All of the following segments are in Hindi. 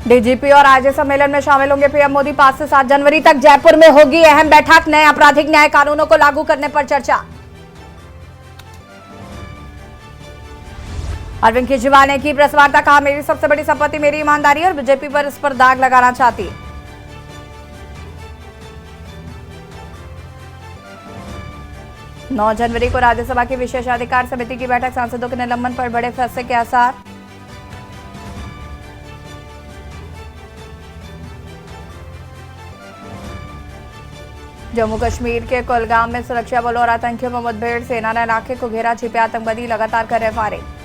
डीजीपी और आरजे सम्मेलन में शामिल होंगे पीएम मोदी। 5 से 7 जनवरी तक जयपुर में होगी अहम बैठक। नए आपराधिक न्याय कानूनों को लागू करने पर चर्चा। अरविंद केजरीवाल ने की प्रेस वार्ता, कहा मेरी सबसे बड़ी संपत्ति मेरी ईमानदारी और बीजेपी पर इस पर दाग लगाना चाहती है। नौ जनवरी को राज्यसभा की विशेषाधिकार समिति की बैठक, सांसदों के निलंबन पर बड़े फैसले के आसार। जम्मू कश्मीर के कुलगाम में सुरक्षा बलों और आतंकियों में मुठभेड़, सेना ने इलाके को घेरा, छिपे आतंकवादी लगातार कर रहे फायरिंग।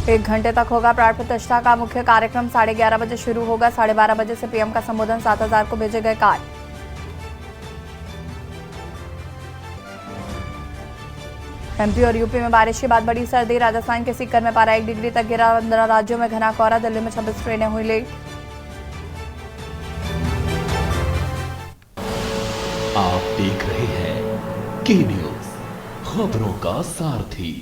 एक घंटे तक होगा प्राण प्रतिष्ठा का मुख्य कार्यक्रम। 11:30 बजे शुरू होगा। 12:30 बजे से पीएम का संबोधन। 7,000 को भेजे गए कार्ड। एमपी और यूपी में बारिश के बाद बड़ी सर्दी। राजस्थान के सीकर में पारा 1 डिग्री तक गिरा। 15 राज्यों में घना कोहरा। दिल्ली में 26 ट्रेनें हुई लेट। आप देख रहे हैं के न्यूज, खबरों का सारथी।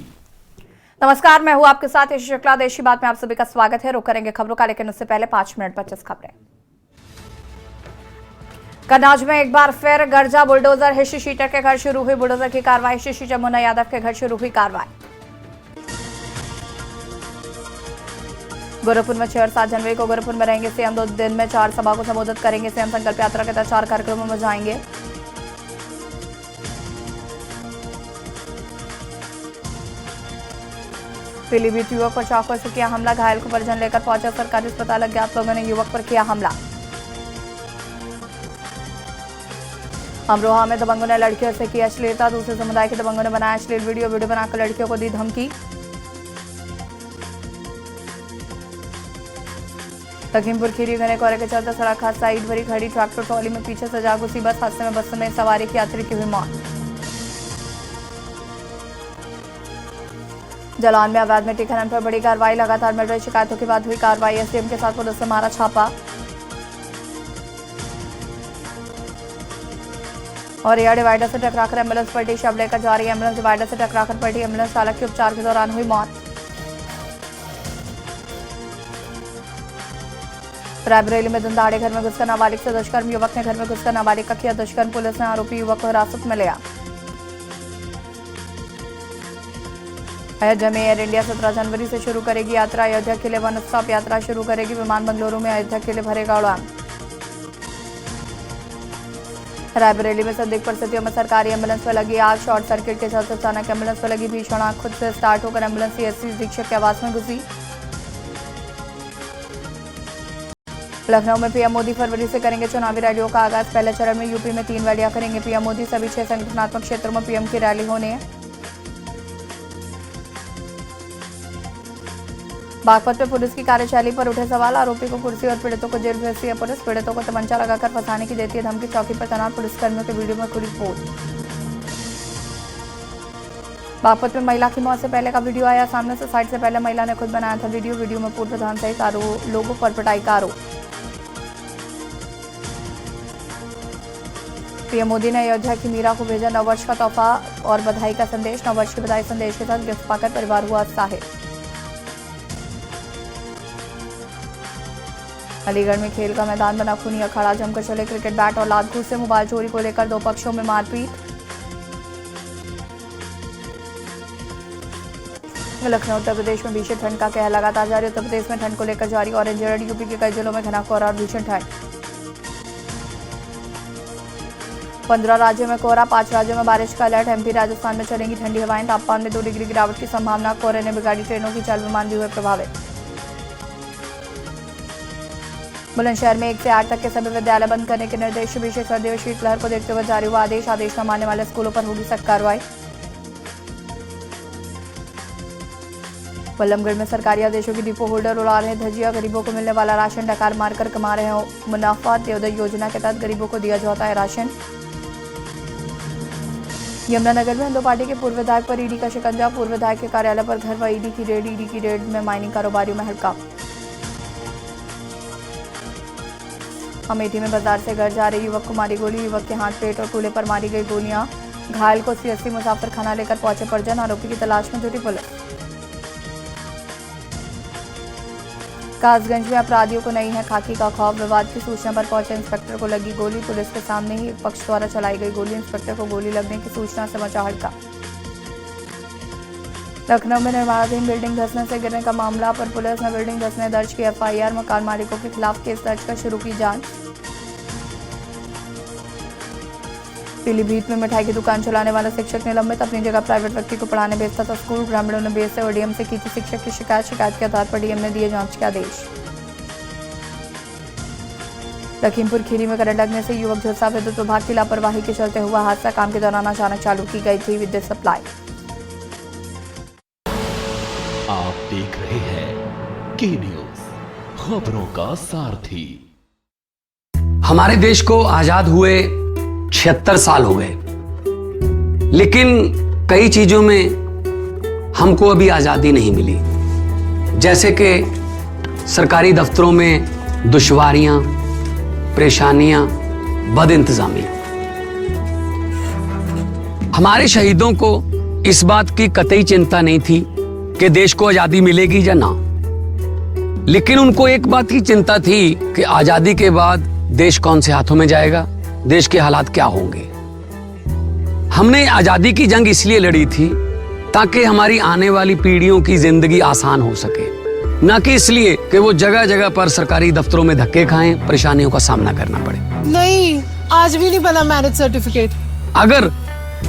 नमस्कार, मैं हूं आपके साथ यश शुक्ला। देश की बात में आप सभी का स्वागत है। रुक करेंगे खबरों का, लेकिन उससे पहले 5 मिनट 25 खबरें। कन्नौज में एक बार फिर गर्जा बुलडोजर। हिस्ट्री शीटर के घर शुरू हुई बुलडोजर की कार्रवाई। हिस्ट्री जमुना यादव के घर शुरू हुई कार्रवाई। गोरखपुर में 6 और 7 जनवरी को गोरखपुर में रहेंगे सीएम। 2 दिन में 4 सभा को संबोधित करेंगे सीएम। संकल्प यात्रा के तहत 4 कार्यक्रमों में जाएंगे। पीलीभीत युवक पर चाकू से किया हमला, घायल को परिजन लेकर पहुंचा सरकारी अस्पताल। अज्ञात लोगों ने युवक पर किया हमला। अमरोहा में दबंगों ने लड़कियों से की अश्लीलता। दूसरे समुदाय के दबंगों ने बनाया अश्लील वीडियो बनाकर लड़कियों को दी धमकी। लखीमपुर खीरी घने कोहरे के चलते सड़क हादसा, ईट भरी खड़ी ट्रैक्टर ट्रॉली में पीछे से जा घुसी बस। हादसे में बस में सवारी की यात्री की हुई मौत। जालौन में अवैध मिट्टी खनन पर बड़ी कार्रवाई। लगातार मिल रही शिकायतों के बाद हुई कार्रवाई। एसडीएम के साथ पुलिस ने मारा छापा। और एयर डिवाइडर से टकराकर एम्बुलेंस पलटी, शव लेकर जा रही एम्बुलेंस डिवाइडर से टकराकर पलटी। एम्बुलेंस चालक की उपचार के दौरान हुई मौत। रायबरेली में दंदाड़े, घर में घुसकर नाबालिग से दुष्कर्म। युवक ने घर में घुसकर नाबालिग का किया दुष्कर्म। पुलिस ने आरोपी युवक को हिरासत में लिया। अयोध्या में एयर इंडिया 17 जनवरी से शुरू करेगी यात्रा। अयोध्या के लिए वन स्टॉप यात्रा शुरू करेगी। विमान बंगलुरु में अयोध्या के लिए भरेगा उड़ान। रायबरेली में संदिग्ध परिस्थितियों में सरकारी एम्बुलेंस में लगी आग। शॉर्ट सर्किट के चलते अचानक एम्बुलेंस में लगी भीषण आग। खुद से स्टार्ट होकर एम्बुलेंस सीएससी अधीक्षक के आवास में घुसी। लखनऊ में पीएम मोदी फरवरी से करेंगे चुनावी रैलियों का आगाज। पहले चरण में यूपी में 3 रैलियां करेंगे पीएम मोदी। सभी 6 संगठनात्मक क्षेत्रों में पीएम की रैली होने हैं। बागपत में पुलिस की कार्यशैली पर उठे सवाल। आरोपी को कुर्सी और पीड़ितों को जेल भेजती है पुलिस। पीड़ितों को तमंचा लगाकर फंसाने की देती है धमकी। चौकी पर तैनात पुलिसकर्मियों के वीडियो में खुली पोस्ट। बागपत में महिला की मौत से पहले का वीडियो आया सामने से। साइड से पहले महिला ने खुद बनाया था वीडियो में पूर्व प्रधान सहित लोगों पर पिटाई का आरोप। पीएम मोदी ने अयोध्या की मीरा को भेजा नववर्ष का तोहफा और बधाई का संदेश। नववर्ष के बधाई संदेश के साथ गिफ्ट पाकर परिवार हुआ उत्साहित। अलीगढ़ में खेल का मैदान बना खूनी अखाड़ा। जमकर चले क्रिकेट बैट और लात घूस से मोबाइल चोरी को लेकर 2 पक्षों में मारपीट। लखनऊ उत्तर प्रदेश में भीषण ठंड का कहर लगातार जारी। उत्तर प्रदेश में ठंड को लेकर जारी ऑरेंज अलर्ट। यूपी के कई जिलों में घना कोहरा और भीषण ठंड। 15 राज्यों में कोहरा, 5 राज्यों में बारिश का अलर्ट। एमपी राजस्थान में चलेंगी ठंडी हवाएं। तापमान में 2 डिग्री गिरावट की संभावना। कोहरे ने बिगाड़ी ट्रेनों की चाल, विमान भी हुए प्रभावित। बुलंदशहर में 1 से 8 तक के सभी विद्यालय बंद करने के निर्देश। विशेष सर्दी व शीतलहर को देखते हुए जारी हुआ आदेश। आदेश न मानने वाले स्कूलों पर होगी सख्त कार्रवाई। बल्लभगढ़ में सरकारी आदेशों की डिपो होल्डर उड़ा रहे धजिया। गरीबों को मिलने वाला राशन डकार मारकर कमा रहे हैं मुनाफा। देवोदय योजना के तहत गरीबों को दिया जाता है राशन। यमुनानगर में हिंदू पार्टी के पूर्व विधायक पर ईडी का शिकंजा। पूर्व विधायक के कार्यालय पर घर व ईडी की रेड में माइनिंग कारोबारियों में हड़कंप। अमेठी में बाजार से घर जा रहे युवक को मारी गोली। युवक के हाथ, पेट और कूल्हे पर मारी गई गोलियां। घायल को सीएससी मुजफ्फरखाना लेकर पहुंचे परिजन। आरोपी की तलाश में जुटी पुलिस। कासगंज में अपराधियों को नहीं है खाकी का खौफ। विवाद की सूचना पर पहुंचे इंस्पेक्टर को लगी गोली। पुलिस के सामने ही एक पक्ष द्वारा चलाई गई गोली। इंस्पेक्टर को गोली लगने की सूचना से मचा हड़का। लखनऊ में निर्माणाधीन बिल्डिंग धंसने से गिरने का मामला पर पुलिस ने बिल्डिंग धंसने दर्ज की एफआईआर। मकान मालिकों के खिलाफ केस दर्ज कर शुरू की जांच। पीलीभीत में मिठाई की दुकान चलाने वाला शिक्षक निलंबित। अपनी जगह प्राइवेट व्यक्ति को पढ़ाने भेजता था स्कूल। ग्रामीणों ने बीएसए और डीएम से की थी शिक्षक की शिकायत के आधार पर डीएम ने दिए जांच के आदेश। लखीमपुर खीरी में करंट लगने से युवक झुलसा। विद्युत विभाग की लापरवाही के चलते हुआ हादसा। काम के दौरान अचानक चालू की गई थी विद्युत सप्लाई। आप देख रहे हैं के न्यूज, खबरों का सारथी। हमारे देश को आजाद हुए 76 साल हो गए, लेकिन कई चीजों में हमको अभी आजादी नहीं मिली। जैसे कि सरकारी दफ्तरों में दुश्वारियां, परेशानियां, बदइंतजामियां। हमारे शहीदों को इस बात की कतई चिंता नहीं थी कि देश को आजादी मिलेगी या ना, लेकिन उनको एक बात की चिंता थी कि आजादी के बाद देश कौन से हाथों में जाएगा, देश के हालात क्या होंगे। हमने आजादी की जंग इसलिए लड़ी थी ताकि हमारी आने वाली पीढ़ियों की जिंदगी आसान हो सके, न कि इसलिए कि वो जगह जगह पर सरकारी दफ्तरों में धक्के खाएं, परेशानियों का सामना करना पड़े। नहीं, आज भी नहीं बना मैरिज सर्टिफिकेट। अगर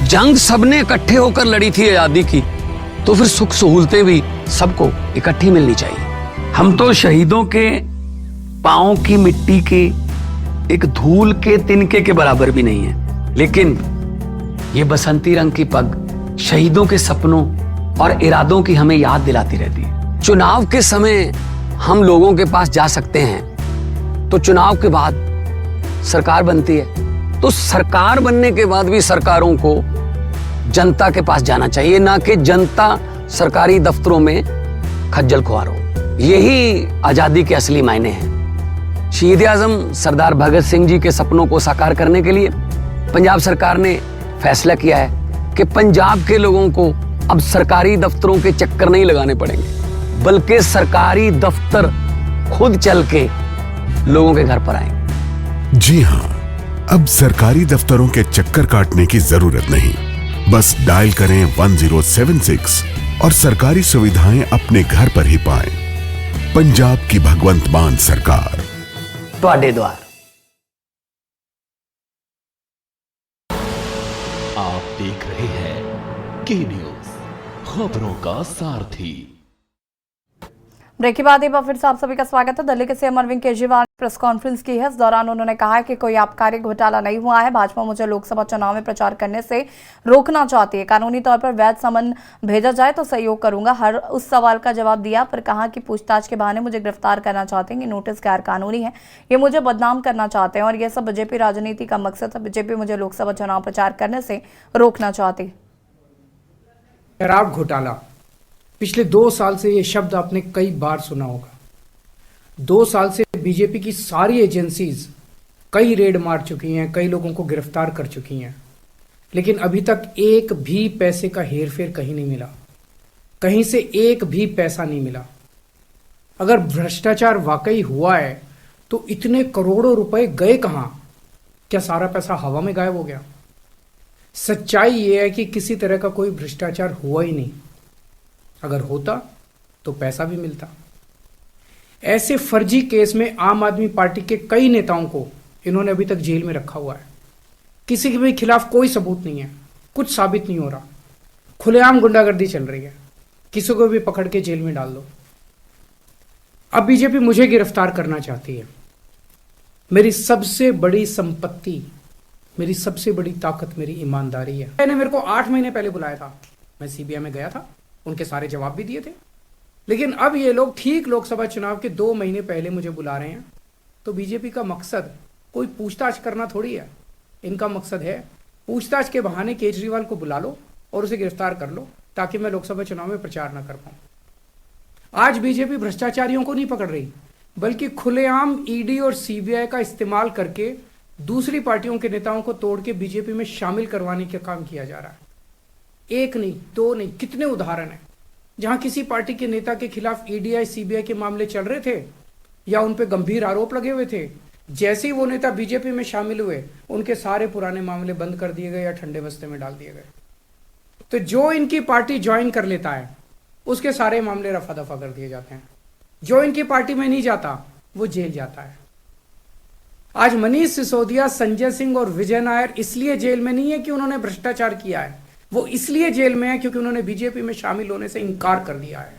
जंग सबने इकट्ठे होकर लड़ी थी आजादी की, तो फिर सुख सहूलतें भी सबको इकट्ठी मिलनी चाहिए। हम तो शहीदों के पांव की मिट्टी के एक धूल के तिनके के बराबर भी नहीं है, लेकिन ये बसंती रंग की पग शहीदों के सपनों और इरादों की हमें याद दिलाती रहती है। चुनाव के समय हम लोगों के पास जा सकते हैं, तो चुनाव के बाद सरकार बनती है, तो सरकार बनने के बाद भी सरकारों को जनता के पास जाना चाहिए, ना कि जनता सरकारी दफ्तरों में खज्जल खुआर हो। यही आजादी के असली मायने हैं। शहीद आजम सरदार भगत सिंह जी के सपनों को साकार करने के लिए पंजाब सरकार ने फैसला किया है कि पंजाब के लोगों को अब सरकारी दफ्तरों के चक्कर नहीं लगाने पड़ेंगे, बल्कि सरकारी दफ्तर खुद चल के लोगों के घर पर आएंगे। जी हां, अब सरकारी दफ्तरों के चक्कर काटने की जरूरत नहीं। बस डायल करें 1076 और सरकारी सुविधाएं अपने घर पर ही पाएं। पंजाब की भगवंत मान सरकार, ਤੁਹਾਡੇ द्वार। आप देख रहे हैं के न्यूज, खबरों का सारथी। ब्रेक के बाद एक बार फिर से आप सभी का स्वागत है। दिल्ली के सीएम अरविंद केजरीवाल ने प्रेस कॉन्फ्रेंस की है। इस दौरान उन्होंने कहा कि कोई आबकारी घोटाला नहीं हुआ है। भाजपा मुझे लोकसभा चुनाव में प्रचार करने से रोकना चाहती है। कानूनी तौर पर वैध समन भेजा जाए तो सहयोग करूंगा। हर उस सवाल का जवाब दिया, पर कहा कि पूछताछ के बहाने मुझे गिरफ्तार करना चाहते हैं। ये नोटिस गैर कानूनी है, ये मुझे बदनाम करना चाहते हैं और यह सब बीजेपी राजनीति का मकसद है। बीजेपी मुझे लोकसभा चुनाव प्रचार करने से रोकना चाहती है। शराब घोटाला, पिछले 2 साल से ये शब्द आपने कई बार सुना होगा। 2 साल से बीजेपी की सारी एजेंसीज कई रेड मार चुकी हैं, कई लोगों को गिरफ्तार कर चुकी हैं, लेकिन अभी तक एक भी पैसे का हेरफेर कहीं नहीं मिला, कहीं से एक भी पैसा नहीं मिला। अगर भ्रष्टाचार वाकई हुआ है तो इतने करोड़ों रुपए गए कहां? क्या सारा पैसा हवा में गायब हो गया? सच्चाई यह है कि किसी तरह का कोई भ्रष्टाचार हुआ ही नहीं। अगर होता तो पैसा भी मिलता। ऐसे फर्जी केस में आम आदमी पार्टी के कई नेताओं को इन्होंने अभी तक जेल में रखा हुआ है। किसी के भी खिलाफ कोई सबूत नहीं है, कुछ साबित नहीं हो रहा, खुलेआम गुंडागर्दी चल रही है, किसी को भी पकड़ के जेल में डाल दो। अब बीजेपी मुझे गिरफ्तार करना चाहती है। मेरी सबसे बड़ी संपत्ति, मेरी सबसे बड़ी ताकत मेरी ईमानदारी है। मैंने मेरे को 8 महीने पहले बुलाया था, मैं सीबीआई में गया था, उनके सारे जवाब भी दिए थे। लेकिन अब ये लोग ठीक लोकसभा चुनाव के 2 महीने पहले मुझे बुला रहे हैं। तो बीजेपी का मकसद कोई पूछताछ करना थोड़ी है। इनका मकसद है पूछताछ के बहाने केजरीवाल को बुला लो और उसे गिरफ्तार कर लो, ताकि मैं लोकसभा चुनाव में प्रचार न कर पाऊं। आज बीजेपी भ्रष्टाचारियों को नहीं पकड़ रही, बल्कि खुलेआम ईडी और सीबीआई का इस्तेमाल करके दूसरी पार्टियों के नेताओं को तोड़ के बीजेपी में शामिल करवाने का काम किया जा रहा है। 1 नहीं, 2 नहीं, कितने उदाहरण हैं जहां किसी पार्टी के नेता के खिलाफ ईडीआई सीबीआई के मामले चल रहे थे या उन पे गंभीर आरोप लगे हुए थे। जैसे ही वो नेता बीजेपी में शामिल हुए, उनके सारे पुराने मामले बंद कर दिए गए या ठंडे बस्ते में डाल दिए गए। तो जो इनकी पार्टी ज्वाइन कर लेता है, उसके सारे मामले रफा दफा कर दिए जाते हैं। जो इनकी पार्टी में नहीं जाता, वो जेल जाता है। आज मनीष सिसोदिया, संजय सिंह और विजय नायर इसलिए जेल में नहीं है कि उन्होंने भ्रष्टाचार किया है, वो इसलिए जेल में है क्योंकि उन्होंने बीजेपी में शामिल होने से इनकार कर दिया है।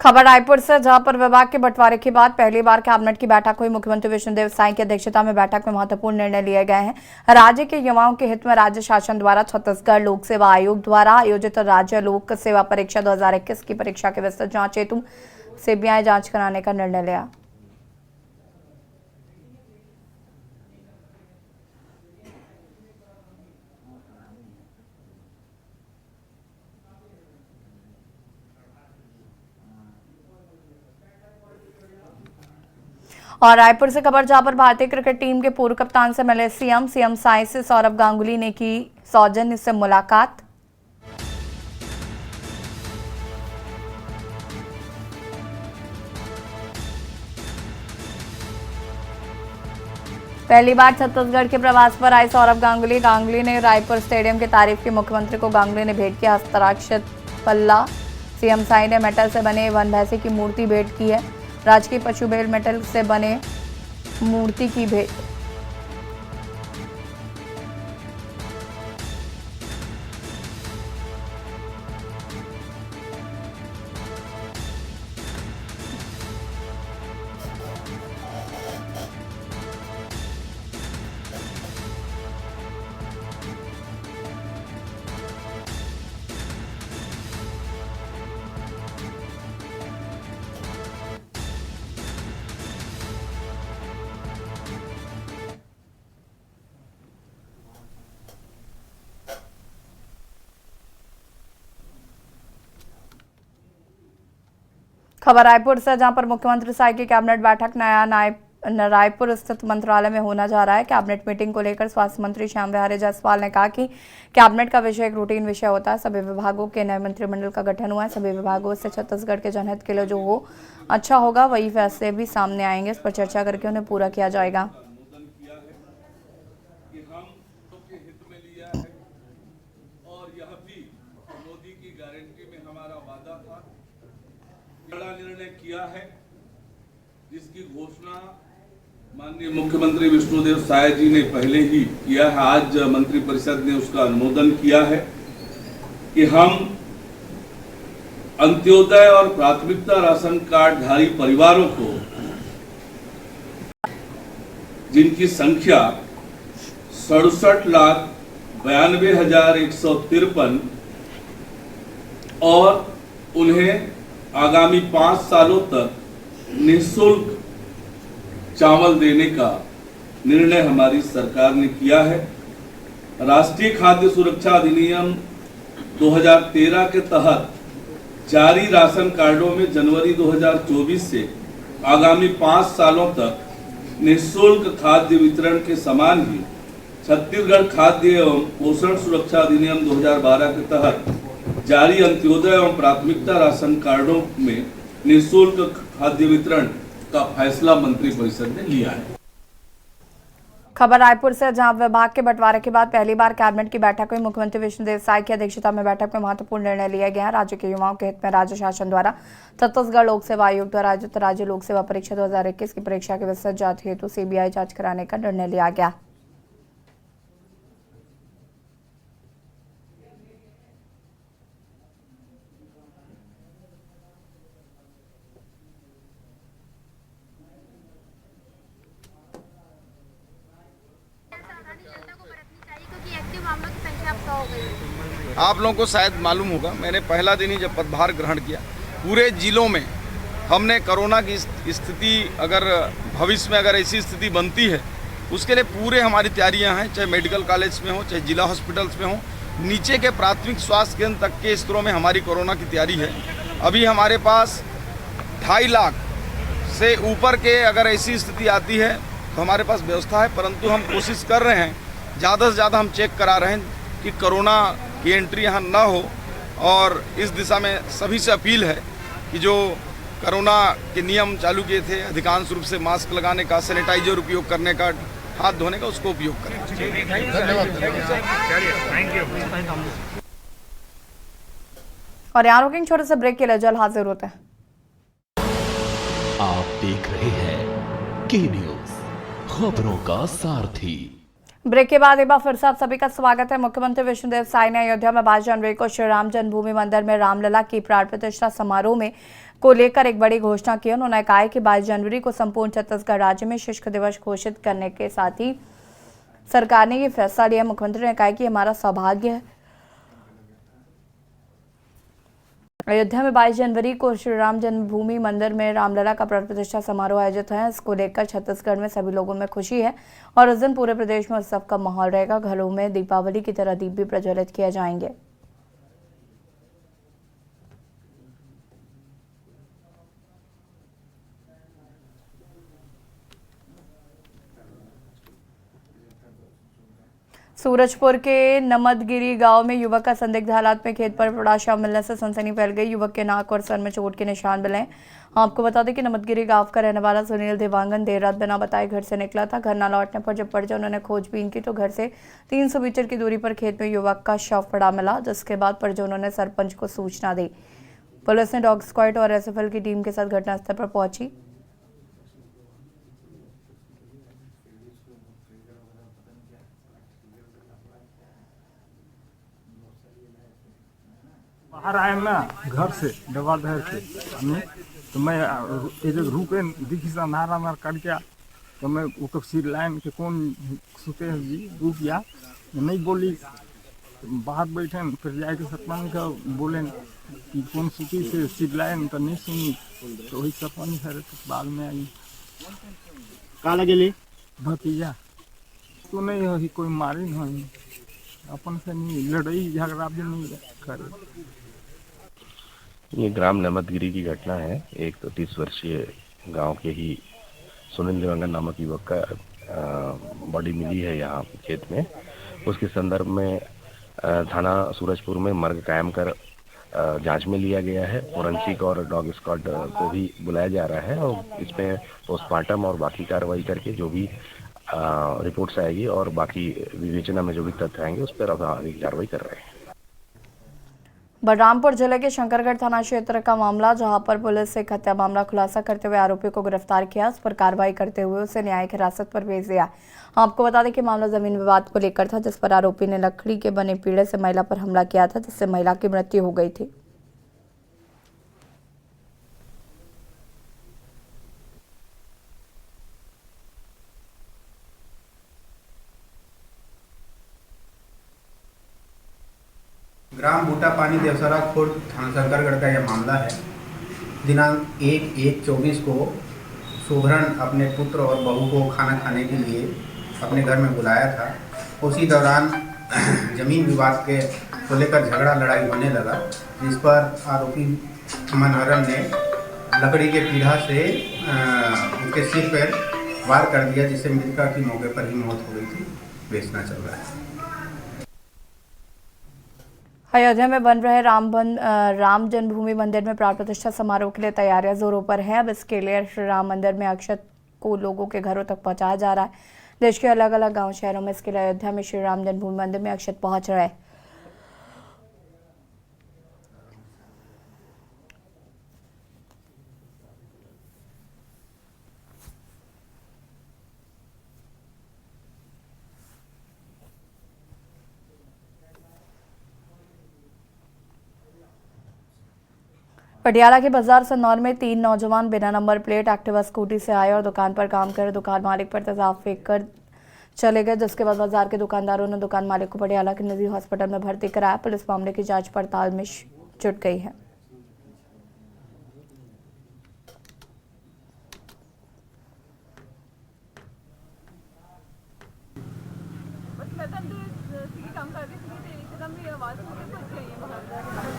खबर रायपुर से, जहां पर विभाग के बंटवारे के बाद पहली बार कैबिनेट की बैठक हुई। मुख्यमंत्री विष्णुदेव साई की अध्यक्षता में बैठक में महत्वपूर्ण निर्णय लिए गए हैं। राज्य के युवाओं के हित में राज्य शासन द्वारा छत्तीसगढ़ लोक सेवा आयोग द्वारा आयोजित राज्य लोक सेवा परीक्षा 2021 की परीक्षा के विस्तृत जांच हेतु सीबीआई जांच कराने का निर्णय लिया। और रायपुर से खबर, जहां पर भारतीय क्रिकेट टीम के पूर्व कप्तान से मिले सीएम साई से सौरभ गांगुली ने की सौजन्य से मुलाकात। पहली बार छत्तीसगढ़ के प्रवास पर आए सौरभ गांगुली ने रायपुर स्टेडियम की तारीफ की। मुख्यमंत्री को गांगुली ने भेंट किया हस्ताक्षरित पल्ला। सीएम साई ने मेटल से बने वन भैंसे की मूर्ति भेंट की है। राजकीय पशु बेल मेटल से बने मूर्ति की भेंट। खबर रायपुर से, जहां पर मुख्यमंत्री साई की कैबिनेट बैठक नया रायपुर स्थित मंत्रालय में होना जा रहा है। कैबिनेट मीटिंग को लेकर स्वास्थ्य मंत्री श्याम बिहारी जायसवाल ने कहा कि कैबिनेट का विषय एक रूटीन विषय होता है। सभी विभागों के नए मंत्रिमंडल का गठन हुआ है। सभी विभागों से छत्तीसगढ़ के जनहित के लिए जो हो अच्छा होगा वही फैसले भी सामने आएंगे। इस पर चर्चा करके उन्हें पूरा किया जाएगा। बड़ा निर्णय किया है, जिसकी घोषणा माननीय मुख्यमंत्री विष्णुदेव साय जी ने पहले ही किया है। आज मंत्रिपरिषद ने उसका अनुमोदन किया है कि हम अंत्योदय और प्राथमिकता राशन कार्ड धारी परिवारों को, जिनकी संख्या 67,92,153 और उन्हें आगामी 5 सालों तक निःशुल्क चावल देने का निर्णय हमारी सरकार ने किया है। राष्ट्रीय खाद्य सुरक्षा अधिनियम 2013 के तहत जारी राशन कार्डों में जनवरी 2024 से आगामी 5 सालों तक निःशुल्क खाद्य वितरण के समान ही छत्तीसगढ़ खाद्य एवं पोषण सुरक्षा अधिनियम 2012 के तहत जारी अंत्योदय एवं प्राथमिकता राशन कार्डों में निःशुल्क खाद्य वितरण का फैसला मंत्रिपरिषद ने लिया है। खबर रायपुर से, जहां विभाग के बंटवारे के बाद पहली बार कैबिनेट की बैठक हुई। मुख्यमंत्री विष्णुदेव साई की अध्यक्षता में बैठक में महत्वपूर्ण निर्णय लिया गया। राज्य के युवाओं के हित में राज्य शासन द्वारा छत्तीसगढ़ लोक सेवा आयोग द्वारा आयोजित राज्य लोक सेवा परीक्षा 2021 की परीक्षा के विस्तृत जांच हेतु सीबीआई जांच कराने का निर्णय लिया गया। आप लोगों को शायद मालूम होगा, मैंने पहला दिन ही जब पदभार ग्रहण किया, पूरे जिलों में हमने कोरोना की स्थिति, अगर भविष्य में अगर ऐसी स्थिति बनती है, उसके लिए पूरे हमारी तैयारियां हैं, चाहे मेडिकल कॉलेज में हो, चाहे जिला हॉस्पिटल्स में हो, नीचे के प्राथमिक स्वास्थ्य केंद्र तक के स्तरों में हमारी कोरोना की तैयारी है। अभी हमारे पास 2.5 लाख से ऊपर के अगर ऐसी स्थिति आती है तो हमारे पास व्यवस्था है, परंतु हम कोशिश कर रहे हैं, ज़्यादा से ज़्यादा हम चेक करा रहे हैं कि कोरोना की एंट्री यहाँ ना हो। और इस दिशा में सभी से अपील है कि जो कोरोना के नियम चालू किए थे, अधिकांश रूप से मास्क लगाने का, सैनिटाइजर उपयोग करने का, हाथ धोने का, उसको उपयोग करें। और यहाँ रुकेंगे छोटे से ब्रेक के लिए, जल्द हाजिर होते हैं। आप देख रहे हैं के न्यूज, खबरों का सारथी। ब्रेक के बाद एक बार फिर से आप सभी का स्वागत है। मुख्यमंत्री विष्णुदेव साय ने अयोध्या में 22 जनवरी को श्री राम जन्मभूमि मंदिर में रामलला की प्राण प्रतिष्ठा समारोह में को लेकर एक बड़ी घोषणा की। उन्होंने कहा है कि 22 जनवरी को संपूर्ण छत्तीसगढ़ राज्य में शुष्क दिवस घोषित करने के साथ ही सरकार ने ये फैसला लिया। मुख्यमंत्री ने कहा कि हमारा सौभाग्य है। अयोध्या में 22 जनवरी को श्री राम जन्मभूमि मंदिर में रामलला का प्राण प्रतिष्ठा समारोह आयोजित है। इसको लेकर छत्तीसगढ़ में सभी लोगों में खुशी है और उस दिन पूरे प्रदेश में उत्सव का माहौल रहेगा। घरों में दीपावली की तरह दीप भी प्रज्वलित किए जाएंगे। सूरजपुर के नमदगिरी गांव में युवक का संदिग्ध हालात में खेत पर पड़ा शव मिलने से सनसनी फैल गई। युवक के नाक और सर में चोट के निशान मिले। आपको बता दें कि नमदगिरी गांव का रहने वाला सुनील देवांगन देर रात बिना बताए घर से निकला था। घर न लौटने पर जब परिजनों उन्होंने खोजबीन की तो घर से 300 मीटर की दूरी पर खेत में युवक का शव पड़ा मिला, जिसके बाद परिजनों ने सरपंच को सूचना दी। पुलिस ने डॉग स्क्वाड और एसएफएल की टीम के साथ घटनास्थल पर पहुंची। बाहर आए ना घर से दवा धर के हमें, तो मैं एक रुके दिखी सा नारा मार कर गया, तो मैं वो सिर लाइन के कौन सुते हैं जी रुक गया, नहीं बोली। बाहर बैठे फिर जाके सरपंच का बोले कि कौन सुती से सिर लाइन, तो नहीं सुनी, तो वही सरपंच है बाद में आई। का लगे भतीजा तो नहीं हो कोई मारी नहीं, अपन से नहीं लड़ाई झगड़ा भी नहीं करे। ये ग्राम नमदगिरी की घटना है। एक 30 वर्षीय गांव के ही सुनील देवांगन नामक युवक का बॉडी मिली है यहाँ खेत में। उसके संदर्भ में थाना सूरजपुर में मर्ग कायम कर जांच में लिया गया है। फोरेंसिक और डॉग स्क्वाड को भी बुलाया जा रहा है और इसमें पोस्टमार्टम और बाकी कार्रवाई करके जो भी रिपोर्ट्स आएगी और बाकी विवेचना में जो भी तथ्य आएंगे उस पर कार्रवाई कर रहे हैं। बलरामपुर जिले के शंकरगढ़ थाना क्षेत्र का मामला, जहां पर पुलिस एक हत्या मामला खुलासा करते हुए आरोपी को गिरफ्तार किया। उस पर कार्रवाई करते हुए उसे न्यायिक हिरासत पर भेज दिया। आपको बता दें कि मामला जमीन विवाद को लेकर था, जिस पर आरोपी ने लकड़ी के बने पीढ़े से महिला पर हमला किया था, जिससे महिला की मृत्यु हो गई थी। ग्राम बूटा पानी देवसरा खुर्द थाना शंकरगढ़ का यह मामला है। दिनांक 1/1/24 को शोभरन अपने पुत्र और बहू को खाना खाने के लिए अपने घर में बुलाया था। उसी दौरान जमीन विवाद के को लेकर झगड़ा लड़ाई होने लगा, जिस पर आरोपी मनोहरन ने लकड़ी के पीढ़ा से उनके सिर पर वार कर दिया, जिससे मृतका की मौके पर ही मौत हो गई थी। बेचना चल रहा है। अयोध्या में बन रहे राम जन्मभूमि मंदिर में प्राण प्रतिष्ठा समारोह के लिए तैयारियां जोरों पर है। अब इसके लिए श्री राम मंदिर में अक्षत को लोगों के घरों तक पहुंचाया जा रहा है। देश के अलग अलग गांव शहरों में इसके लिए अयोध्या में श्री राम जन्मभूमि मंदिर में अक्षत पहुंच रहे हैं। पटियाला के बाजार सन्नौर में 3 नौजवान बिना नंबर प्लेट एक्टिवा स्कूटी से आए और दुकान पर काम कर दुकान मालिक पर तेजाब फेंक कर चले गए, जिसके बाद बाजार के दुकानदारों ने दुकान मालिक को पटियाला के निजी हॉस्पिटल में भर्ती कराया। पुलिस मामले की जांच पड़ताल में जुट गई है।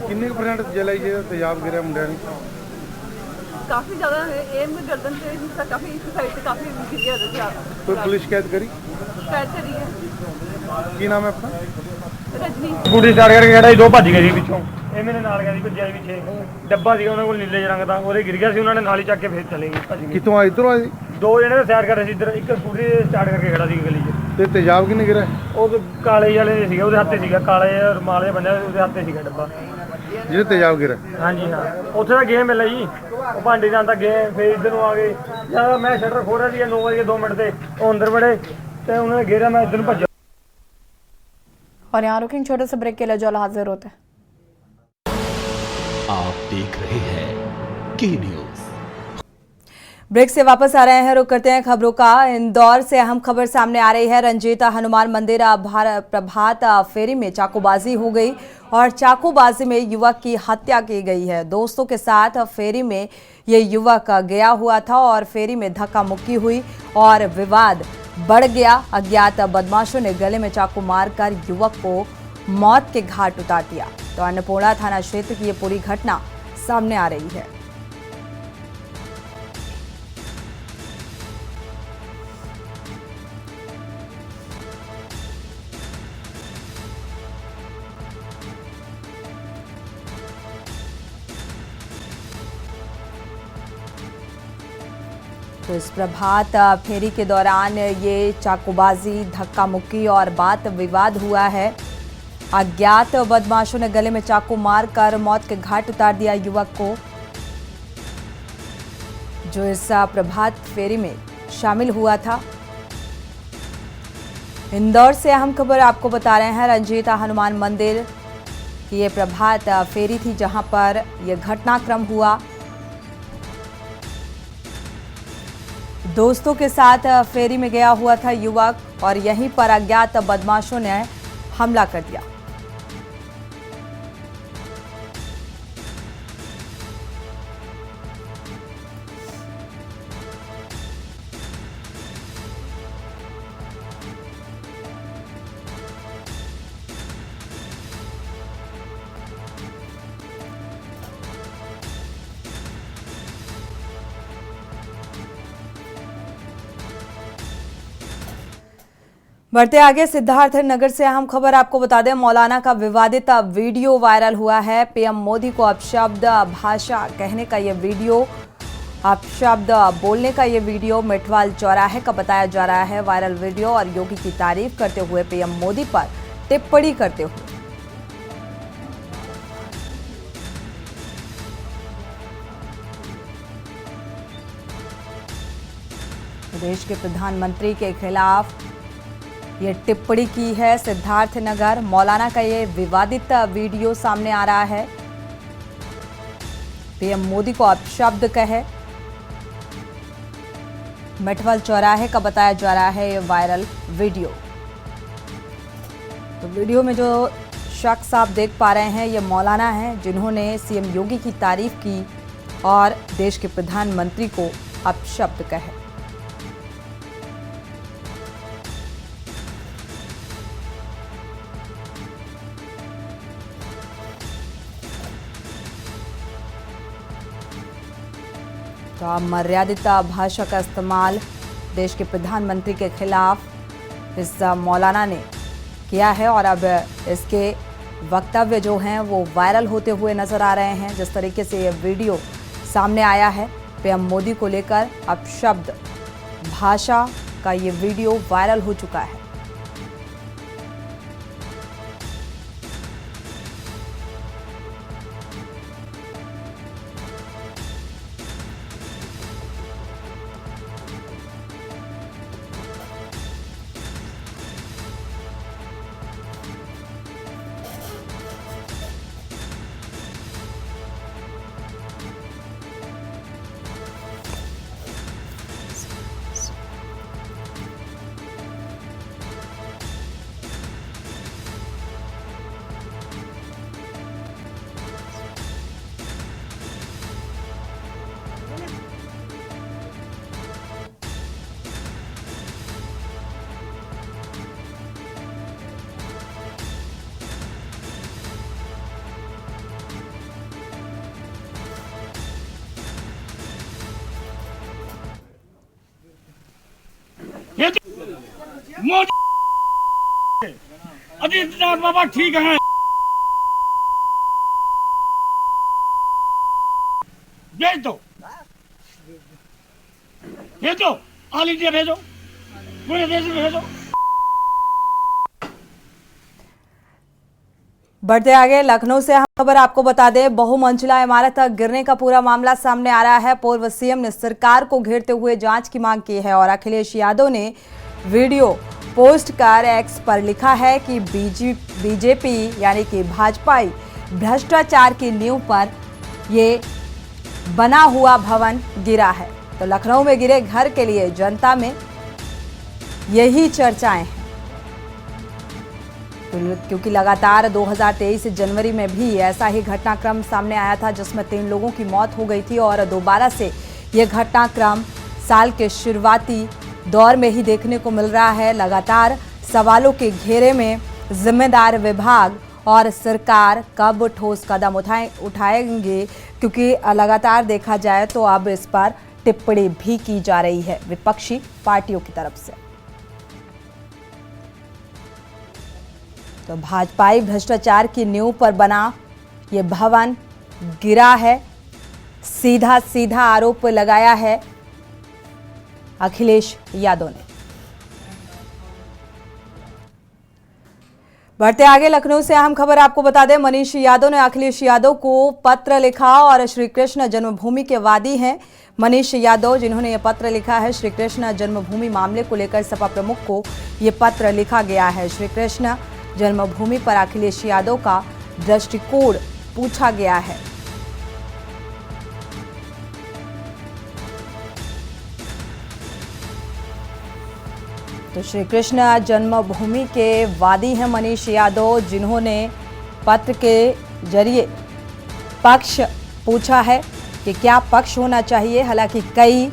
किन्ने परसेंट जलाई है तेजाब गिरा मुंडे ने? काफी ज्यादा एम गर्दन से काफी साइड से काफी गिर गया तेजाब। कोई पुलिस शिकायत करी? शिकायत करी है। की नाम है अपना? रजनी। स्कूटी स्टार्ट करके खड़ा 2 भज गए जी पिछों, ਇਹ ਮੇਰੇ ਨਾਲ ਗਿਆ ਸੀ ਭੱਜਿਆ ਵੀ 6 ਡੱਬਾ ਸੀ ਉਹਨਾਂ ਕੋਲ ਨੀਲੇ ਰੰਗ ਦਾ, ਉਹਦੇ ਗਿਰ ਗਿਆ ਸੀ, ਉਹਨਾਂ ਨੇ ਨਾਲ ਹੀ ਚੱਕ ਕੇ ਫੇਰ ਚਲੇ ਗਏ ਭੱਜ ਗਏ। ਕਿੱਥੋਂ ਆਏ ਇਧਰੋਂ ਆਏ? ਦੋ ਜਣੇ ਤਾਂ ਸੈਰ ਕਰ ਰਹੇ ਸੀ ਇੱਧਰ, ਇੱਕ ਸਕੂਟਰੀ ਸਟਾਰਟ ਕਰਕੇ ਖੜਾ ਸੀ ਗਲੀ 'ਚ। ਤੇ ਤੇਜ਼ਾਬ ਕਿੰਨੇ ਗਿਰਿਆ? ਉਹ ਕਾਲੇ ਵਾਲੇ ਦੇ ਸੀਗਾ, ਉਹਦੇ ਹੱਥੇ ਸੀਗਾ ਕਾਲੇ ਰੁਮਾਲ ਜਿਹਾ ਬੰਨਿਆ, ਉਹਦੇ ਹੱਥੇ ਸੀਗਾ ਡੱਬਾ। ਜਿਹੜੇ ਤੇਜ਼ਾਬ ਗਿਰਿਆ? ਹਾਂਜੀ ਹਾਂ, ਉੱਥੇ ਤਾਂ ਗਏ ਮਿਲਿਆ ਜੀ, ਉਹ ਭਾਂਡੇ ਨਾਲ ਤਾਂ ਗਏ, ਫਿਰ ਇੱਧਰ ਨੂੰ ਆ ਗਏ। ਜਦ ਮੈਂ ਸ਼ਟਰ ਖੋਲ੍ਹਿਆ ਸੀ 9:02 ਤੇ ਉਹ ਅੰਦਰ ਵੜੇ ਤੇ ਉਹਨਾਂ ਨੇ ਘੇਰਿਆ, ਮੈਂ ਇੱਧਰ ਨੂੰ ਭੱਜਿਆ। और यहाँ रुकेंगे छोटे से ब्रेक के लिए, जो हाजिर होते हैं। आप देख रहे हैं के न्यूज। ब्रेक से वापस आ रहे हैं, रुक करते हैं खबरों का। इंदौर से अहम खबर सामने आ रही है। रंजीत हनुमान मंदिर प्रभात फेरी में चाकूबाजी हो गई और चाकूबाजी में युवक की हत्या की गई है। दोस्तों के साथ फेरी में ये युवक गया हुआ था और फेरी में धक्का मुक्की हुई और विवाद बढ़ गया। अज्ञात बदमाशों ने गले में चाकू मारकर युवक को मौत के घाट उतार दिया। तो अन्नपूर्णा थाना क्षेत्र की ये पूरी घटना सामने आ रही है। तो इस प्रभात फेरी के दौरान ये चाकूबाजी, धक्का मुक्की और बात विवाद हुआ है। अज्ञात बदमाशों ने गले में चाकू मारकर मौत के घाट उतार दिया युवक को, जो इस प्रभात फेरी में शामिल हुआ था। इंदौर से अहम खबर आपको बता रहे हैं। रंजीत हनुमान मंदिर की ये प्रभात फेरी थी, जहां पर यह घटनाक्रम हुआ। दोस्तों के साथ फेरी में गया हुआ था युवक और यहीं पर अज्ञात बदमाशों ने हमला कर दिया। बढ़ते आगे, सिद्धार्थ नगर से अहम खबर आपको बता दें। मौलाना का विवादित वीडियो वायरल हुआ है। पीएम मोदी को अपशब्द भाषा कहने का ये वीडियो, अपशब्द बोलने का ये वीडियो मेटवाल चौराहे का बताया जा रहा है। वायरल वीडियो और योगी की तारीफ करते हुए पीएम मोदी पर टिप्पणी करते हुए देश के प्रधानमंत्री के खिलाफ ये टिप्पणी की है। सिद्धार्थनगर मौलाना का ये विवादित वीडियो सामने आ रहा है। पीएम मोदी को अपशब्द कहे, मेटवाल चौराहे का बताया जा रहा है ये वायरल वीडियो। तो वीडियो में जो शख्स आप देख पा रहे हैं, ये मौलाना हैं जिन्होंने सीएम योगी की तारीफ की और देश के प्रधानमंत्री को अपशब्द कहे। तो अमर्यादित भाषा का इस्तेमाल देश के प्रधानमंत्री के खिलाफ इस मौलाना ने किया है और अब इसके वक्तव्य जो हैं वो वायरल होते हुए नजर आ रहे हैं। जिस तरीके से ये वीडियो सामने आया है पीएम मोदी को लेकर अपशब्द भाषा का ये वीडियो वायरल हो चुका है। मोदी आदित्यनाथ बाबा ठीक है। भेज दो, भेजो, ऑल इंडिया भेजो, पूरे देश में भेजो। बढ़ते आगे लखनऊ से खबर आपको बता दें, बहुमंजिला इमारत गिरने का पूरा मामला सामने आ रहा है। पूर्व सीएम ने सरकार को घेरते हुए जांच की मांग की है और अखिलेश यादव ने वीडियो पोस्ट कर एक्स पर लिखा है कि बीजेपी यानी कि भाजपाई भ्रष्टाचार की नींव पर ये बना हुआ भवन गिरा है। तो लखनऊ में गिरे घर के लिए जनता में यही चर्चाएं हैं, क्योंकि लगातार 2023 जनवरी में भी ऐसा ही घटनाक्रम सामने आया था जिसमें 3 लोगों की मौत हो गई थी और दोबारा से यह घटनाक्रम साल के शुरुआती दौर में ही देखने को मिल रहा है। लगातार सवालों के घेरे में जिम्मेदार विभाग और सरकार कब ठोस कदम उठाएंगे, क्योंकि लगातार देखा जाए तो अब इस पर टिप्पणी भी की जा रही है विपक्षी पार्टियों की तरफ से। तो भाजपाई भ्रष्टाचार की नींव पर बना ये भवन गिरा है, सीधा आरोप लगाया है अखिलेश यादव ने। बढ़ते आगे लखनऊ से अहम खबर आपको बता दें, मनीष यादव ने अखिलेश यादव को पत्र लिखा और श्री कृष्ण जन्मभूमि के वादी हैं मनीष यादव, जिन्होंने यह पत्र लिखा है। श्री कृष्ण जन्मभूमि मामले को लेकर सपा प्रमुख को यह पत्र लिखा गया है। श्री कृष्ण जन्मभूमि पर अखिलेश यादव का दृष्टिकोण पूछा गया है। तो श्री कृष्ण जन्मभूमि के वादी हैं मनीष यादव, जिन्होंने पत्र के जरिए पक्ष पूछा है कि क्या पक्ष होना चाहिए। हालांकि कई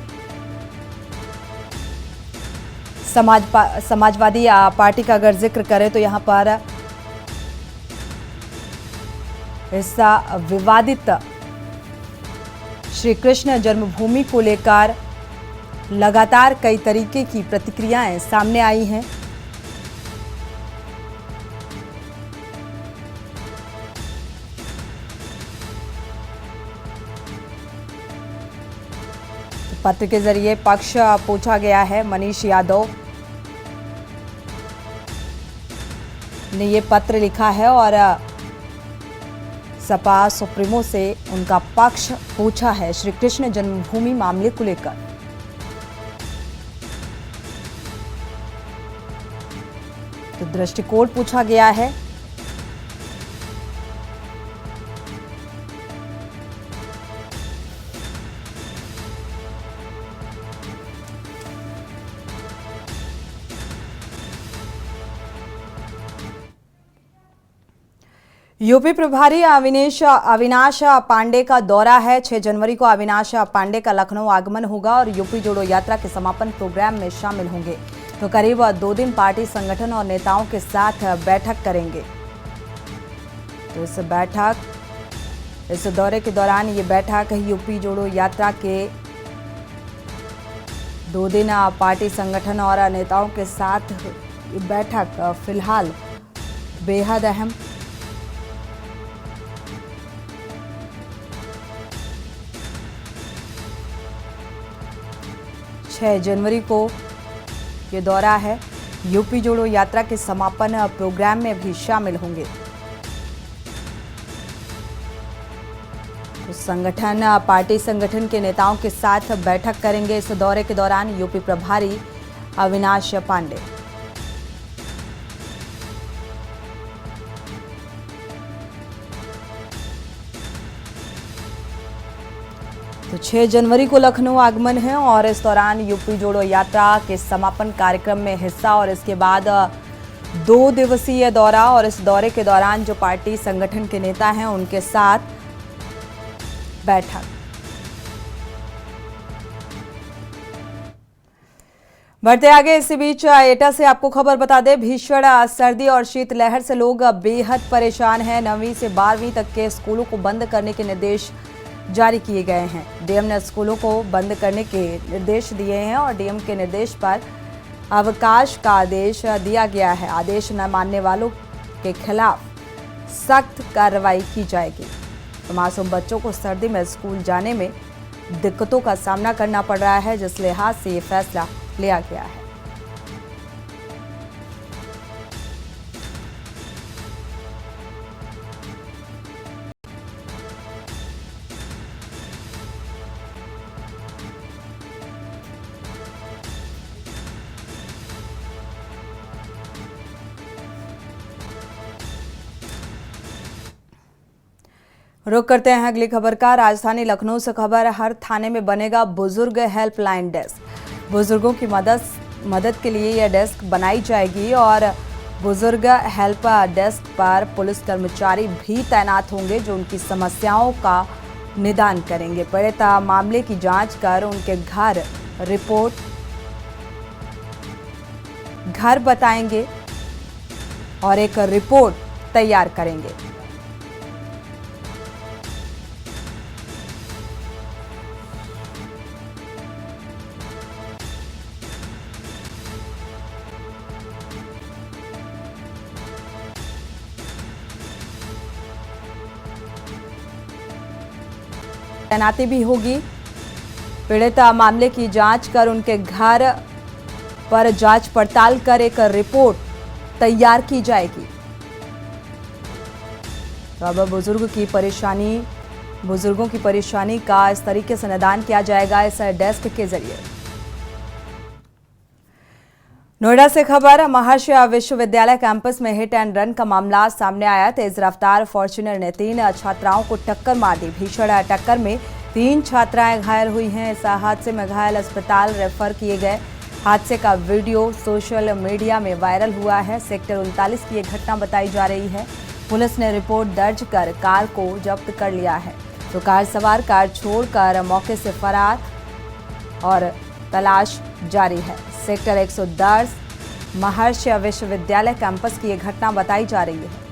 समाजवादी पार्टी का अगर जिक्र करें तो यहाँ पर इस विवादित श्री कृष्ण जन्मभूमि को लेकर लगातार कई तरीके की प्रतिक्रियाएं सामने आई हैं। पत्र के जरिए पक्ष पूछा गया है। मनीष यादव ने ये पत्र लिखा है और सपा सुप्रीमो से उनका पक्ष पूछा है श्री कृष्ण जन्मभूमि मामले को लेकर। तो दृष्टिकोण पूछा गया है। यूपी प्रभारी अविनाश पांडे का दौरा है। 6 जनवरी को अविनाश पांडे का लखनऊ आगमन होगा और यूपी जोड़ो यात्रा के समापन प्रोग्राम में शामिल होंगे। तो करीब 2 दिन पार्टी संगठन और नेताओं के साथ बैठक करेंगे। तो इस दौरे के दौरान ये बैठक यूपी जोड़ो यात्रा के 2 दिन पार्टी संगठन और नेताओं के साथ ये बैठक फिलहाल बेहद अहम। जनवरी को ये दौरा है। यूपी जोड़ो यात्रा के समापन प्रोग्राम में भी शामिल होंगे। तो पार्टी संगठन के नेताओं के साथ बैठक करेंगे इस दौरे के दौरान यूपी प्रभारी अविनाश पांडे। तो 6 जनवरी को लखनऊ आगमन है और इस दौरान यूपी जोड़ो यात्रा के समापन कार्यक्रम में हिस्सा और इसके बाद 2 दिवसीय दौरा और इस दौरे के दौरान जो पार्टी संगठन के नेता हैं उनके साथ बैठक। बढ़ते आगे इसी बीच एटा से आपको खबर बता दें, भीषण सर्दी और शीतलहर से लोग बेहद परेशान हैं। 9वीं से 12वीं तक के स्कूलों को बंद करने के निर्देश जारी किए गए हैं। डीएम ने स्कूलों को बंद करने के निर्देश दिए हैं और डीएम के निर्देश पर अवकाश का आदेश दिया गया है। आदेश न मानने वालों के खिलाफ सख्त कार्रवाई की जाएगी। तो मासूम बच्चों को सर्दी में स्कूल जाने में दिक्कतों का सामना करना पड़ रहा है, जिस लिहाज से ये फैसला लिया गया है। रुक करते हैं अगली खबर का। राजधानी लखनऊ से खबर, हर थाने में बनेगा बुजुर्ग हेल्पलाइन डेस्क। बुजुर्गों की मदद के लिए यह डेस्क बनाई जाएगी और बुजुर्ग हेल्प डेस्क पर पुलिस कर्मचारी भी तैनात होंगे जो उनकी समस्याओं का निदान करेंगे। पीड़ित मामले की जांच कर उनके घर बताएंगे और एक रिपोर्ट तैयार करेंगे। तैनाती भी होगी। पीड़ित मामले की जांच कर उनके घर पर जांच पड़ताल कर एक रिपोर्ट तैयार की जाएगी। तो अब बुजुर्गों की परेशानी का इस तरीके से निदान किया जाएगा इस डेस्क के जरिए। नोएडा से खबर, महर्षि विश्वविद्यालय कैंपस में हिट एंड रन का मामला सामने आया। तेज रफ्तार फॉर्च्यूनर ने 3 छात्राओं को टक्कर मार दी। भीषण टक्कर में 3 छात्राएं घायल हुई हैं। इस हादसे में घायल अस्पताल रेफर किए गए। हादसे का वीडियो सोशल मीडिया में वायरल हुआ है। सेक्टर 39 की यह घटना बताई जा रही है। पुलिस ने रिपोर्ट दर्ज कर कार को जब्त कर लिया है। तो कार सवार कार छोड़कर मौके से फरार और तलाश जारी है। सेक्टर 110 महर्षि विश्वविद्यालय कैंपस की यह घटना बताई जा रही है।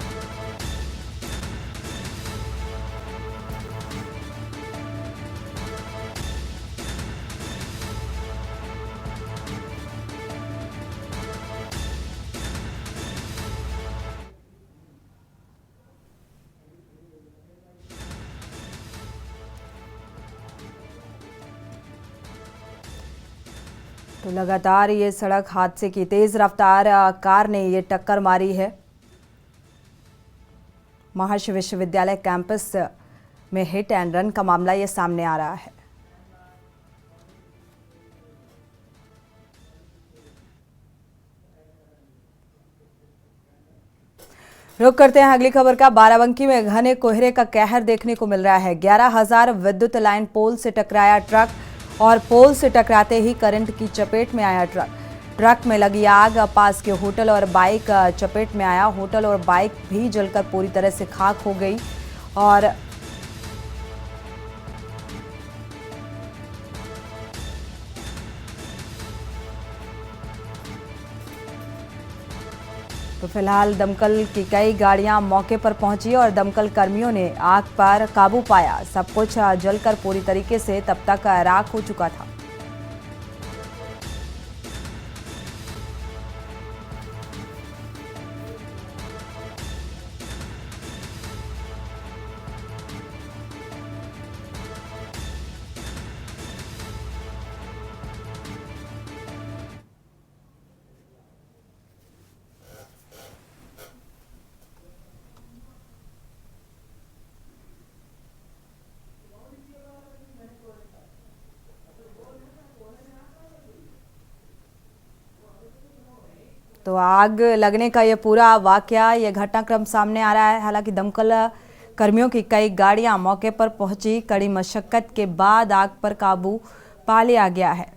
तो लगातार ये सड़क हादसे की तेज रफ्तार कार ने ये टक्कर मारी है। महर्षि विश्वविद्यालय कैंपस में हिट एंड रन का मामला ये सामने आ रहा है। रुक करते हैं अगली खबर का। बाराबंकी में घने कोहरे का कहर देखने को मिल रहा है। 11,000 विद्युत लाइन पोल से टकराया ट्रक और पोल से टकराते ही करंट की चपेट में आया ट्रक में लगी आग पास के होटल और बाइक चपेट में आया। होटल और बाइक भी जलकर पूरी तरह से खाक हो गई और तो फिलहाल दमकल की कई गाड़ियां मौके पर पहुंची और दमकल कर्मियों ने आग पर काबू पाया। सब कुछ जलकर पूरी तरीके से तब तक राख हो चुका था। तो आग लगने का ये पूरा वाकया, ये घटनाक्रम सामने आ रहा है। हालांकि दमकल कर्मियों की कई गाड़ियां मौके पर पहुंची। कड़ी मशक्कत के बाद आग पर काबू पा लिया गया है।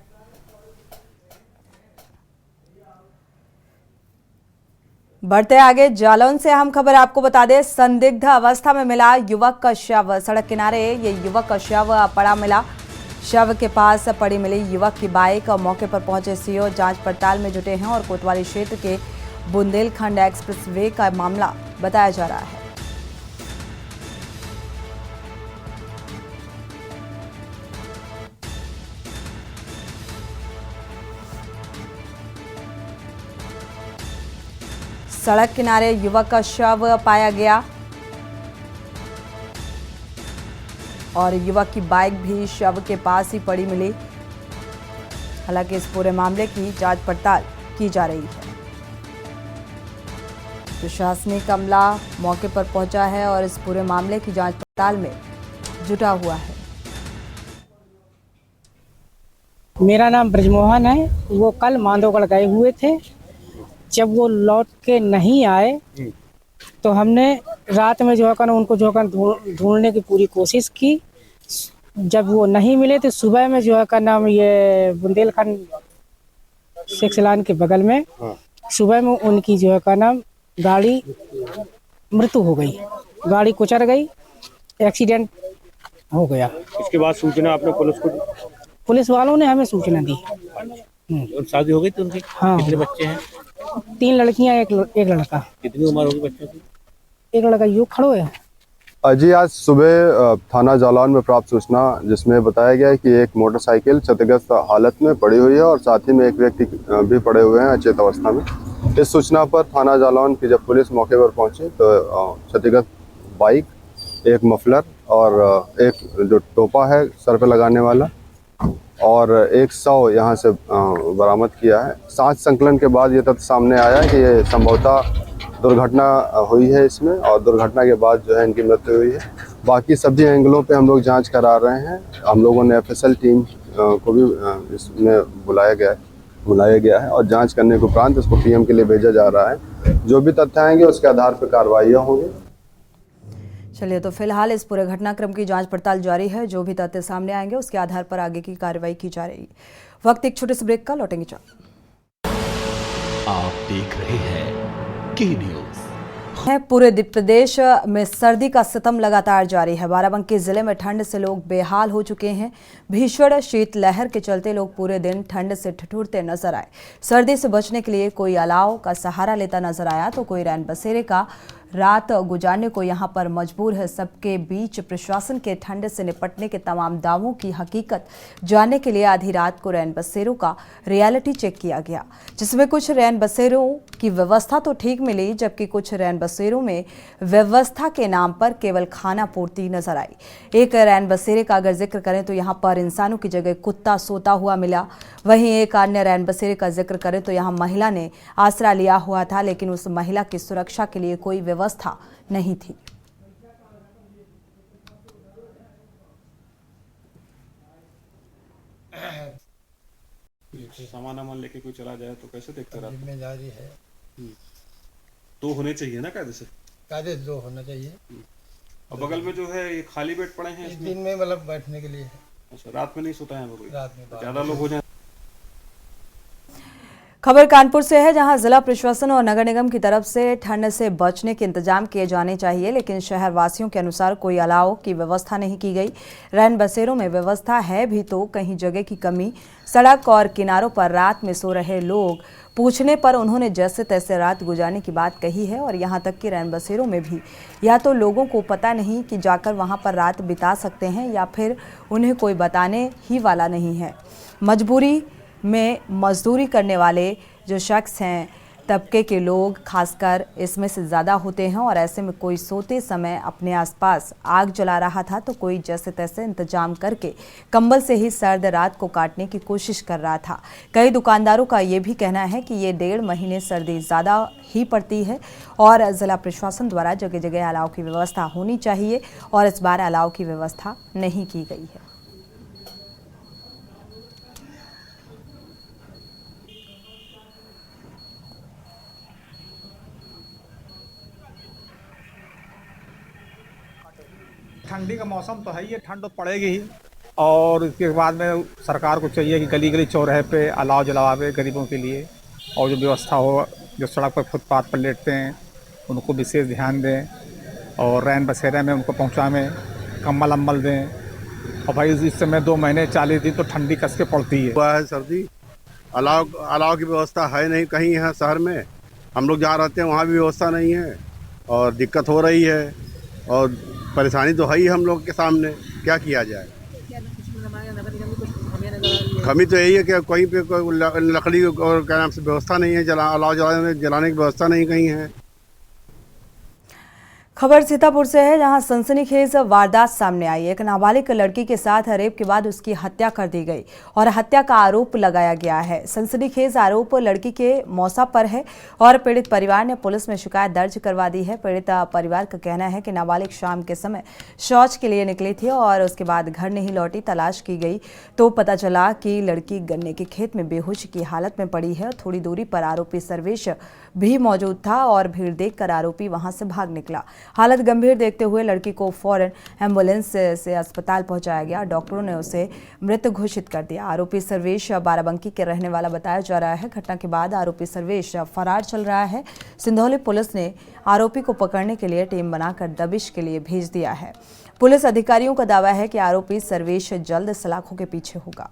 बढ़ते आगे, जालौन से अहम खबर आपको बता दें। संदिग्ध अवस्था में मिला युवक का शव। सड़क किनारे ये युवक का शव पड़ा मिला। शव के पास पड़ी मिली युवक की बाइक और मौके पर पहुंचे सीओ जांच पड़ताल में जुटे हैं और कोतवाली क्षेत्र के बुंदेलखंड एक्सप्रेसवे का मामला बताया जा रहा है। सड़क किनारे युवक का शव पाया गया और युवक की बाइक भी शव के पास ही पड़ी मिली। हालांकि इस पूरे मामले की जांच पड़ताल की जा रही है। प्रशासनिक अमला मौके पर पहुंचा है और इस पूरे मामले की जांच पड़ताल में जुटा हुआ है। मेरा नाम ब्रजमोहन है। वो कल मांधोगढ़ गए हुए थे। जब वो लौट के नहीं आए तो हमने रात में जो है उनको जो है ढूंढने की पूरी कोशिश की। जब वो नहीं मिले तो सुबह में जो है नाम ये बुंदेलखंड 6 लाइन के बगल में सुबह में उनकी जो है नाम गाड़ी मृत्यु हो गई। गाड़ी कुचल गई, एक्सीडेंट हो गया। इसके बाद सूचना आपने पुलिस को? पुलिस वालों ने हमें सूचना दी। और शादी हो गई थी उनकी? हाँ। कितने बच्चे हैं? 3 लड़कियां, एक लड़का। कितनी उम्र होगी बच्चों की? एक लड़का युग खड़ो है। जी, आज सुबह थाना जालौन में प्राप्त सूचना जिसमें बताया गया है कि एक मोटरसाइकिल क्षतिग्रस्त हालत में पड़ी हुई है और साथ ही में एक व्यक्ति भी पड़े हुए हैं अचेत अवस्था में। इस सूचना पर थाना जालौन की जब पुलिस मौके पर पहुंची तो क्षतिग्रस्त बाइक, एक मफलर और एक जो टोपा है सर पे लगाने वाला और 100 यहाँ से बरामद किया है। सांस संकलन के बाद ये तथ्य सामने आया कि ये संभवतः दुर्घटना हुई है इसमें और दुर्घटना के बाद जो है इनकी मृत्यु हुई है। बाकी सभी एंगलों पे हम लोग जांच करा रहे हैं। हम लोगों ने एफएसएल टीम को भी इसमें बुलाया गया है और जांच करने के उपरांत इसको पीएम के लिए भेजा जा रहा है। जो भी तथ्य आएंगे उसके आधार पर कार्रवाइयाँ होंगी। चलिए, तो फिलहाल इस पूरे घटनाक्रम की जांच पड़ताल जारी है। जो भी तथ्य सामने आएंगे उसके आधार पर आगे की कार्रवाई की जा रही है। वक्त एक छोटे से ब्रेक का, लौटेंगे चल। आप देख रहे हैं के न्यूज़। पूरे प्रदेश में सर्दी का सितम लगातार जारी है। बाराबंकी जिले में ठंड से लोग बेहाल हो चुके हैं। भीषण शीतलहर के चलते लोग पूरे दिन ठंड से ठिठुरते नजर आए। सर्दी से बचने के लिए कोई अलाव का सहारा लेता नजर आया तो कोई रैन बसेरे का रात गुजारने को यहां पर मजबूर है। सबके बीच प्रशासन के ठंड से निपटने के तमाम दावों की हकीकत जानने के लिए आधी रात को रैन बसेरों का रियलिटी चेक किया गया, जिसमें कुछ रैन बसेरों की व्यवस्था तो ठीक मिली, जबकि कुछ रैन बसेरों में व्यवस्था के नाम पर केवल खाना पूर्ति नजर आई। एक रैन बसेरे का अगर जिक्र करें तो यहाँ पर इंसानों की जगह कुत्ता सोता हुआ मिला। वहीं एक अन्य रैन बसेरे का जिक्र करें तो यहाँ महिला ने आसरा लिया हुआ था, लेकिन उस महिला की सुरक्षा के लिए कोई व्यवस्था नहीं थी। सामान लेके कोई चला जाए तो कैसे देखते रहते? जिम्मेदारी है तो होने चाहिए ना, कायदे से दो होना चाहिए। और बगल में जो है ये खाली बेड पड़े हैं, दिन में मतलब बैठने के लिए है। अच्छा, रात में नहीं सोता है कोई? रात में ज्यादा लोग हो जाए। खबर कानपुर से है, जहां जिला प्रशासन और नगर निगम की तरफ से ठंड से बचने के इंतजाम किए जाने चाहिए, लेकिन शहर वासियों के अनुसार कोई अलाव की व्यवस्था नहीं की गई। रैन बसेरों में व्यवस्था है भी तो कहीं जगह की कमी। सड़क और किनारों पर रात में सो रहे लोग पूछने पर उन्होंने जैसे तैसे रात गुजारने की बात कही है। और यहाँ तक कि रैन बसेरों में भी या तो लोगों को पता नहीं कि जाकर वहाँ पर रात बिता सकते हैं या फिर उन्हें कोई बताने ही वाला नहीं है। मजबूरी में मजदूरी करने वाले जो शख्स हैं, तबके के लोग खासकर इसमें से ज़्यादा होते हैं। और ऐसे में कोई सोते समय अपने आसपास आग जला रहा था तो कोई जैसे तैसे इंतजाम करके कंबल से ही सर्द रात को काटने की कोशिश कर रहा था। कई दुकानदारों का ये भी कहना है कि ये 1.5 महीने सर्दी ज़्यादा ही पड़ती है और ज़िला प्रशासन द्वारा जगह जगह अलाव की व्यवस्था होनी चाहिए, और इस बार अलाव की व्यवस्था नहीं की गई है। ठंडी का मौसम तो है ही, ठंड तो पड़ेगी ही। और इसके बाद में सरकार को चाहिए कि गली गली चौराहे पे अलाव जलावे गरीबों के लिए, और जो व्यवस्था हो, जो सड़क पर फुटपाथ पर लेटते हैं उनको विशेष ध्यान दें, और रैन बसेरे में उनको पहुँचावें, कम्बल अम्बल दें। और भाई इस समय 2 महीने 40 दिन तो ठंडी कस के पड़ती है। हुआ है सर्दी, अलाव की व्यवस्था है नहीं कहीं यहाँ शहर में। हम लोग जहाँ रहते हैं वहाँ भी व्यवस्था नहीं है और दिक्कत हो रही है और परेशानी तो है ही हम लोग के सामने। क्या किया जाए? कमी तो यही है कि कहीं पे कोई लकड़ी और क्या नाम से व्यवस्था नहीं है, अलाव जलाने की व्यवस्था नहीं कहीं है। खबर सीतापुर से है, जहां सनसनीखेज वारदात सामने आई। एक नाबालिग लड़की के साथ रेप के बाद उसकी हत्या कर दी गई और हत्या का आरोप लगाया गया है। सनसनीखेज आरोप लड़की के मौसा पर है और पीड़ित परिवार ने पुलिस में शिकायत दर्ज करवा दी है। पीड़ित परिवार का कहना है कि नाबालिग शाम के समय शौच के लिए निकली थी और उसके बाद घर नहीं लौटी। तलाश की गई तो पता चला कि लड़की गन्ने के खेत में बेहोश की हालत में पड़ी है। थोड़ी दूरी पर आरोपी सर्वेश भी मौजूद था और भीड़ देखकर आरोपी वहां से भाग निकला। हालत गंभीर देखते हुए लड़की को फौरन एम्बुलेंस से अस्पताल पहुंचाया गया। डॉक्टरों ने उसे मृत घोषित कर दिया। आरोपी सर्वेश बाराबंकी के रहने वाला बताया जा रहा है। घटना के बाद आरोपी सर्वेश फरार चल रहा है। सिंधौली पुलिस ने आरोपी को पकड़ने के लिए टीम बनाकर दबिश के लिए भेज दिया है। पुलिस अधिकारियों का दावा है कि आरोपी सर्वेश जल्द सलाखों के पीछे होगा।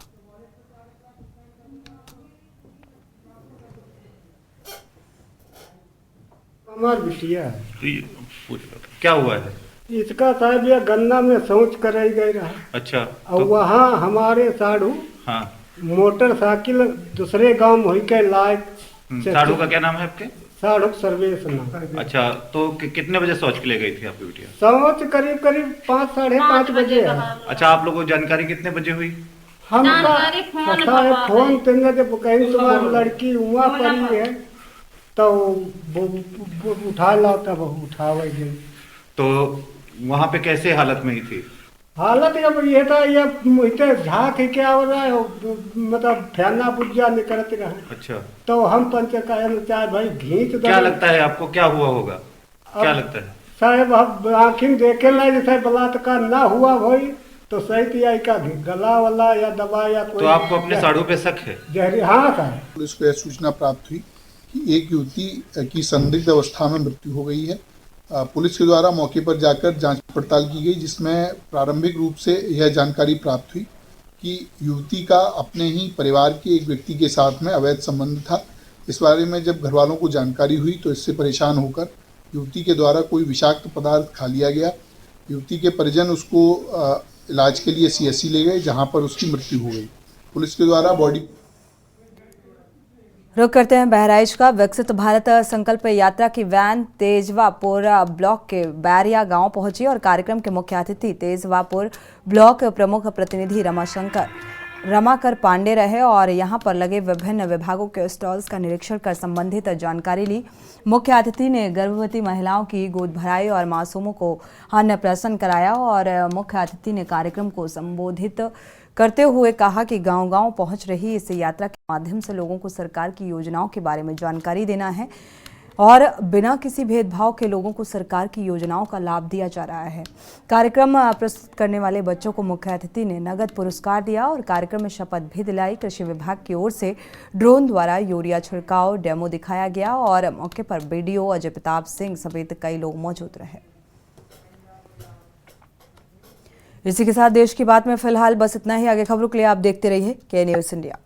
हमार बिटिया है। क्या हुआ है? इसका साहब यह गन्ना में शौच कराई गई रहा। अच्छा। और वहाँ हमारे साढ़ू हाँ। मोटरसाइकिल दूसरे गांव में के लाए। साढ़ू का क्या नाम है आपके? साढ़ू सर्वेश नाम। अच्छा, तो कितने बजे शौच के लिए गई थी आपकी बिटिया? शौच करीब 5 साढ़े 5 बजे है। अच्छा, आप लोगों को जानकारी कितने बजे हुई? हम फोन तेने जब कहीं तुम्हारी लड़की वहाँ पड़ी है तो उठा ला, तब उठावे गई। तो वहाँ पे कैसे हालत में ही थी? हालत अब ये था, ये झाँक ही क्या हो रहा है, मतलब फैना पुर्जा निकलते रहे। अच्छा। तो हम पंचायत भाई घींच। क्या लगता है आपको, क्या हुआ होगा? क्या लगता है साहब? अब आखिर देखे ना, जैसे बलात्कार ना हुआ भाई तो सही थी का गला वाला या दवा या कोई। तो आपको अपने साढ़ू पे शक है? जहरी। हाँ साहब। पुलिस को यह सूचना प्राप्त हुई कि एक युवती की संदिग्ध अवस्था में मृत्यु हो गई है। पुलिस के द्वारा मौके पर जाकर जांच पड़ताल की गई, जिसमें प्रारंभिक रूप से यह जानकारी प्राप्त हुई कि युवती का अपने ही परिवार के एक व्यक्ति के साथ में अवैध संबंध था। इस बारे में जब घर वालों को जानकारी हुई तो इससे परेशान होकर युवती के द्वारा कोई विषाक्त पदार्थ खा लिया गया। युवती के परिजन उसको इलाज के लिए CSC ले गए, जहाँ पर उसकी मृत्यु हो गई। पुलिस के द्वारा बॉडी। रुक करते हैं बहराइच का। विकसित भारत संकल्प यात्रा की वैन तेजवापुर ब्लॉक के बैरिया गांव पहुंची और कार्यक्रम के मुख्य अतिथि तेजवापुर ब्लॉक प्रमुख प्रतिनिधि रमाकर पांडे रहे और यहां पर लगे विभिन्न विभागों के स्टॉल्स का निरीक्षण कर संबंधित जानकारी ली। मुख्य अतिथि ने गर्भवती महिलाओं की गोद भराई और मासूमों को अन्नप्राशन कराया और मुख्य अतिथि ने कार्यक्रम को संबोधित करते हुए कहा कि गांव-गांव पहुंच रही इस यात्रा के माध्यम से लोगों को सरकार की योजनाओं के बारे में जानकारी देना है और बिना किसी भेदभाव के लोगों को सरकार की योजनाओं का लाभ दिया जा रहा है। कार्यक्रम प्रस्तुत करने वाले बच्चों को मुख्य अतिथि ने नगद पुरस्कार दिया और कार्यक्रम में शपथ भी दिलाई। कृषि विभाग की ओर से ड्रोन द्वारा यूरिया छिड़काव डेमो दिखाया गया और मौके पर BDO अजय प्रताप सिंह समेत कई लोग मौजूद रहे। इसी के साथ देश की बात में फिलहाल बस इतना ही। आगे खबरों के लिए आप देखते रहिए के न्यूज़ इंडिया।